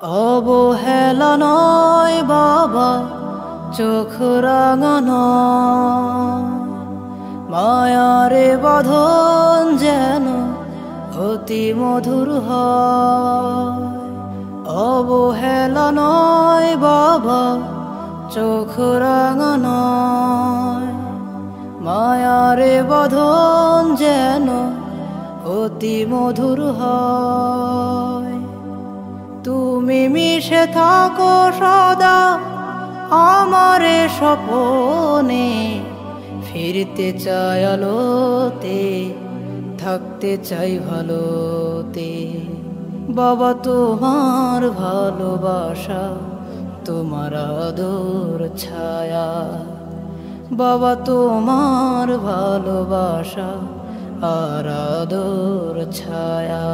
অবহেলা নয় বাবা, চোখ রাঙানো মায়ারে বাঁধন যেন অতি মধুর হয়। অবহেলা নয় বাবা, চোখ রাঙানো মায়ারে বাঁধন যেন অতি মধুর হয়। তুমি মিশে থাকো সদা আমারে স্বপনে, ফিরতে চাই আলোতে, থাকতে চাই ভালোতে। বাবা তোমার ভালোবাসা, তোমার আদর ছায়া, বাবা তোমার ভালোবাসা আর আদর ছায়া।